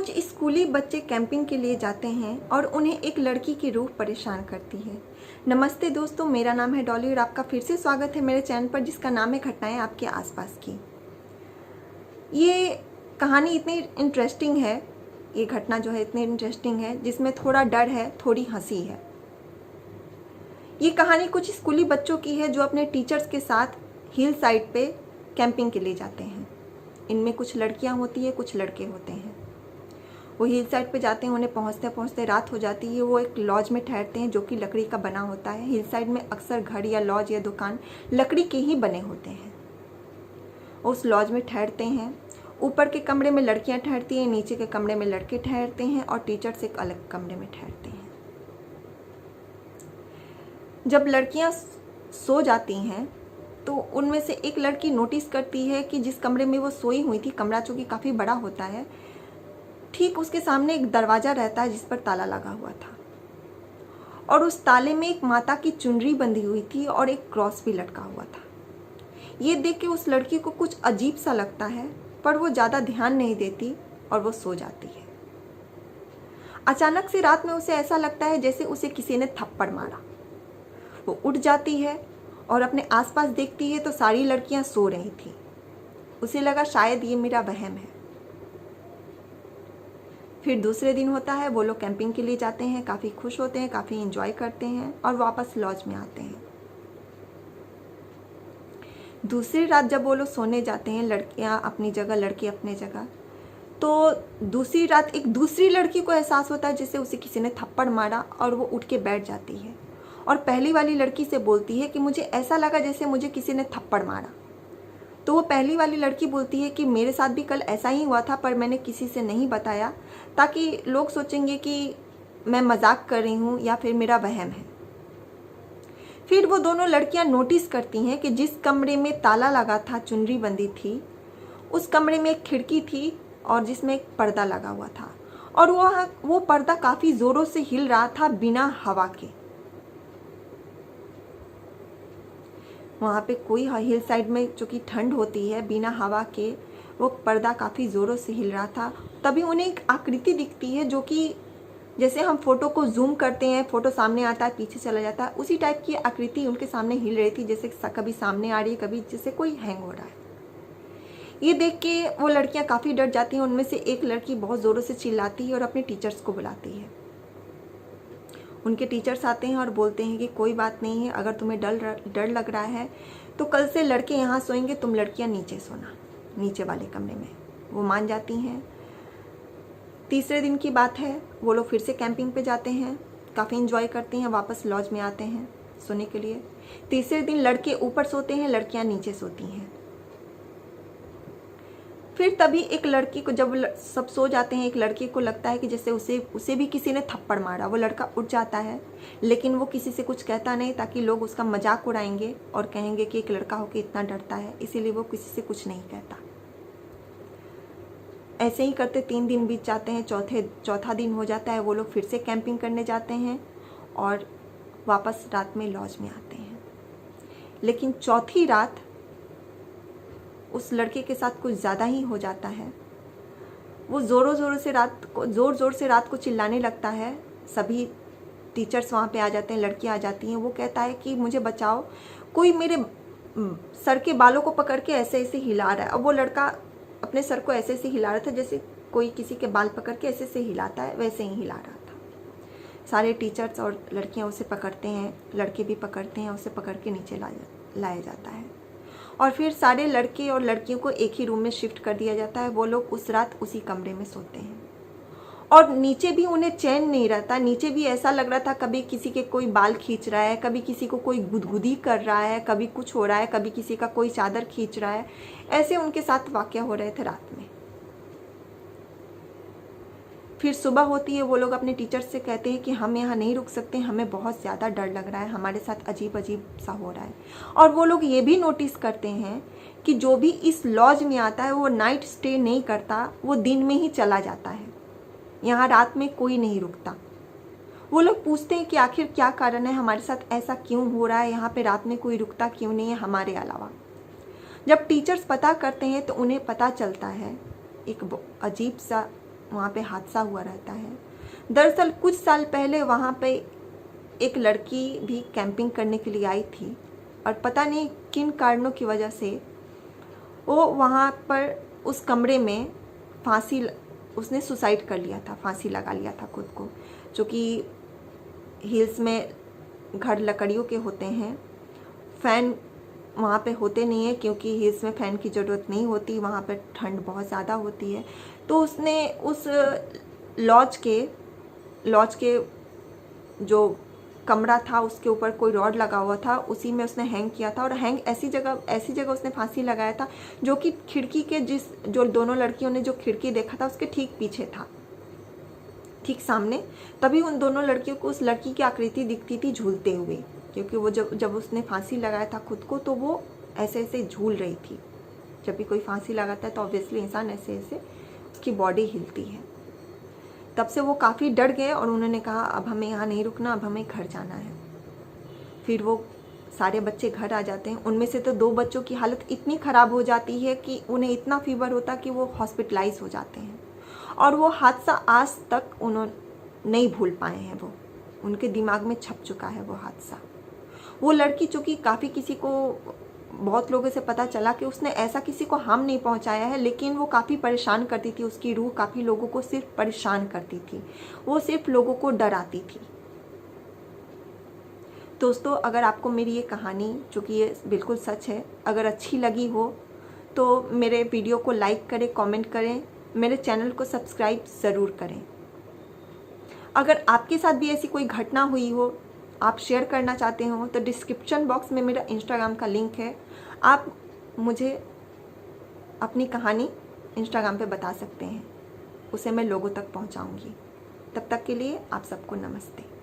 कुछ स्कूली बच्चे कैंपिंग के लिए जाते हैं और उन्हें एक लड़की की रूह परेशान करती है। नमस्ते दोस्तों, मेरा नाम है डॉली और आपका फिर से स्वागत है मेरे चैनल पर जिसका नाम है घटनाएं आपके आसपास की। ये कहानी इतनी इंटरेस्टिंग है, ये घटना जो है इतनी इंटरेस्टिंग है जिसमें थोड़ा डर है, थोड़ी हंसी है। ये कहानी कुछ स्कूली बच्चों की है जो अपने टीचर्स के साथ हिल साइड पे कैंपिंग के लिए जाते हैं। इनमें कुछ लड़कियां होती है, कुछ लड़के होते हैं। वो हिल साइड पे जाते हैं, उन्हें पहुंचते पहुंचते रात हो जाती है। वो एक लॉज में ठहरते हैं जो कि लकड़ी का बना होता है। हिल साइड में अक्सर घर या लॉज या दुकान लकड़ी के ही बने होते हैं। उस लॉज में ठहरते हैं। ऊपर के कमरे में लड़कियां ठहरती हैं, नीचे के कमरे में लड़के ठहरते हैं और टीचर्स एक अलग कमरे में ठहरते हैं। जब लड़कियां सो जाती हैं तो उनमें से एक लड़की नोटिस करती है कि जिस कमरे में वो सोई हुई थी, कमरा चूंकि काफ़ी बड़ा होता है, ठीक उसके सामने एक दरवाज़ा रहता है जिस पर ताला लगा हुआ था और उस ताले में एक माता की चुनरी बंधी हुई थी और एक क्रॉस भी लटका हुआ था। ये देख के उस लड़की को कुछ अजीब सा लगता है, पर वो ज़्यादा ध्यान नहीं देती और वो सो जाती है। अचानक से रात में उसे ऐसा लगता है जैसे उसे किसी ने थप्पड़ मारा। वो उठ जाती है और अपने आसपास देखती है तो सारी लड़कियां सो रही थी। उसे लगा शायद ये मेरा वहम है। फिर दूसरे दिन होता है, वो लोग कैंपिंग के लिए जाते हैं, काफ़ी खुश होते हैं, काफ़ी एंजॉय करते हैं और वापस लॉज में आते हैं। दूसरी रात जब वो लोग सोने जाते हैं, लड़कियां अपनी जगह, लड़के अपनी जगह, तो दूसरी रात एक दूसरी लड़की को एहसास होता है जैसे उसे किसी ने थप्पड़ मारा और वो उठ के बैठ जाती है और पहली वाली लड़की से बोलती है कि मुझे ऐसा लगा जैसे मुझे किसी ने थप्पड़ मारा। तो वो पहली वाली लड़की बोलती है कि मेरे साथ भी कल ऐसा ही हुआ था, पर मैंने किसी से नहीं बताया ताकि लोग सोचेंगे कि मैं मजाक कर रही हूँ या फिर मेरा वहम है। फिर वो दोनों लड़कियां नोटिस करती हैं कि जिस कमरे में ताला लगा था, चुनरी बंदी थी, उस कमरे में एक खिड़की थी और जिसमें एक पर्दा लगा हुआ था और वो पर्दा काफ़ी ज़ोरों से हिल रहा था बिना हवा के। वहाँ पे कोई हिल साइड में चूँकि ठंड होती है, बिना हवा के वो पर्दा काफ़ी ज़ोरों से हिल रहा था। तभी उन्हें एक आकृति दिखती है जो कि जैसे हम फोटो को जूम करते हैं, फोटो सामने आता है, पीछे चला जाता है, उसी टाइप की आकृति उनके सामने हिल रही थी, जैसे कभी सामने आ रही है, कभी जैसे कोई हैंग हो रहा है। ये देख के वो लड़कियाँ काफ़ी डर जाती हैं। उनमें से एक लड़की बहुत ज़ोरों से चिल्लाती है और अपने टीचर्स को बुलाती है। उनके टीचर्स आते हैं और बोलते हैं कि कोई बात नहीं है, अगर तुम्हें डर लग रहा है तो कल से लड़के यहाँ सोएंगे, तुम लड़कियाँ नीचे सोना, नीचे वाले कमरे में। वो मान जाती हैं। तीसरे दिन की बात है, वो लोग फिर से कैंपिंग पे जाते हैं, काफ़ी इंजॉय करते हैं, वापस लॉज में आते हैं सोने के लिए। तीसरे दिन लड़के ऊपर सोते हैं, लड़कियाँ नीचे सोती हैं। फिर तभी एक लड़की को, जब सब सो जाते हैं, एक लड़की को लगता है कि जैसे उसे भी किसी ने थप्पड़ मारा। वो लड़का उठ जाता है लेकिन वो किसी से कुछ कहता नहीं ताकि लोग उसका मजाक उड़ाएंगे और कहेंगे कि एक लड़का होकर इतना डरता है, इसीलिए वो किसी से कुछ नहीं कहता। ऐसे ही करते 3 दिन बीत जाते हैं। चौथा दिन हो जाता है, वो लोग फिर से कैंपिंग करने जाते हैं और वापस रात में लॉज में आते हैं। लेकिन चौथी रात उस लड़के के साथ कुछ ज़्यादा ही हो जाता है। वो ज़ोर ज़ोर से रात को चिल्लाने लगता है। सभी टीचर्स वहाँ पे आ जाते हैं, लड़कियाँ आ जाती हैं। वो कहता है कि मुझे बचाओ, कोई मेरे सर के बालों को पकड़ के ऐसे ऐसे हिला रहा है। अब वो लड़का अपने सर को ऐसे ऐसे हिला रहा था जैसे कोई किसी के बाल पकड़ के ऐसे ऐसे हिलाता है, वैसे ही हिला रहा था। सारे टीचर्स और लड़कियाँ उसे पकड़ते हैं, लड़के भी पकड़ते हैं, उसे पकड़ के नीचे लाया जाता है और फिर सारे लड़के और लड़कियों को एक ही रूम में शिफ्ट कर दिया जाता है। वो लोग उस रात उसी कमरे में सोते हैं और नीचे भी उन्हें चैन नहीं रहता। नीचे भी ऐसा लग रहा था कभी किसी के कोई बाल खींच रहा है, कभी किसी को कोई गुदगुदी कर रहा है, कभी कुछ हो रहा है, कभी किसी का कोई चादर खींच रहा है। ऐसे उनके साथ वाक़या हो रहे थे रात में। फिर सुबह होती है, वो लोग अपने टीचर्स से कहते हैं कि हम यहाँ नहीं रुक सकते, हमें बहुत ज़्यादा डर लग रहा है, हमारे साथ अजीब अजीब सा हो रहा है। और वो लोग ये भी नोटिस करते हैं कि जो भी इस लॉज में आता है वो नाइट स्टे नहीं करता, वो दिन में ही चला जाता है। यहाँ रात में कोई नहीं रुकता। वो लोग पूछते हैं कि आखिर क्या कारण है, हमारे साथ ऐसा क्यों हो रहा है, यहाँ पे रात में कोई रुकता क्यों नहीं है हमारे अलावा। जब टीचर्स पता करते हैं तो उन्हें पता चलता है एक अजीब सा वहाँ पे हादसा हुआ रहता है। दरअसल कुछ साल पहले वहाँ पे एक लड़की भी कैंपिंग करने के लिए आई थी और पता नहीं किन कारणों की वजह से वो वहाँ पर उस कमरे में उसने सुसाइड कर लिया था, फांसी लगा लिया था खुद को। जो कि हिल्स में घर लकड़ियों के होते हैं, फ़ैन वहाँ पे होते नहीं है क्योंकि हिल्स में फ़ैन की ज़रूरत नहीं होती, वहाँ पे ठंड बहुत ज़्यादा होती है। तो उसने उस लॉज के जो कमरा था उसके ऊपर कोई रॉड लगा हुआ था, उसी में उसने हैंग किया था। और हैंग ऐसी जगह उसने फांसी लगाया था जो कि खिड़की के जो दोनों लड़कियों ने जो खिड़की देखा था उसके ठीक पीछे था, ठीक सामने। तभी उन दोनों लड़कियों को उस लड़की की आकृति दिखती थी झूलते हुए, क्योंकि वो जब उसने फांसी लगाया था खुद को तो वो ऐसे ऐसे झूल रही थी। जब भी कोई फांसी लगाता है तो ऑब्वियसली इंसान ऐसे ऐसे उसकी बॉडी हिलती है। तब से वो काफ़ी डर गए और उन्होंने कहा अब हमें यहाँ नहीं रुकना, अब हमें घर जाना है। फिर वो सारे बच्चे घर आ जाते हैं। उनमें से तो 2 बच्चों की हालत इतनी ख़राब हो जाती है कि उन्हें इतना फीवर होता कि वो हॉस्पिटलाइज हो जाते हैं। और वो हादसा आज तक उन्होंने नहीं भूल पाए हैं, वो उनके दिमाग में छप चुका है वो हादसा। वो लड़की चूँकि काफ़ी किसी को, बहुत लोगों से पता चला कि उसने ऐसा किसी को हार्म नहीं पहुंचाया है, लेकिन वो काफ़ी परेशान करती थी। उसकी रूह काफ़ी लोगों को सिर्फ परेशान करती थी, वो सिर्फ लोगों को डराती थी। दोस्तों, अगर आपको मेरी ये कहानी, जो कि ये बिल्कुल सच है, अगर अच्छी लगी हो तो मेरे वीडियो को लाइक करें, कमेंट करें, मेरे चैनल को सब्सक्राइब ज़रूर करें। अगर आपके साथ भी ऐसी कोई घटना हुई हो, आप शेयर करना चाहते हो, तो डिस्क्रिप्शन बॉक्स में मेरा इंस्टाग्राम का लिंक है, आप मुझे अपनी कहानी इंस्टाग्राम पे बता सकते हैं, उसे मैं लोगों तक पहुंचाऊंगी। तब तक के लिए आप सबको नमस्ते।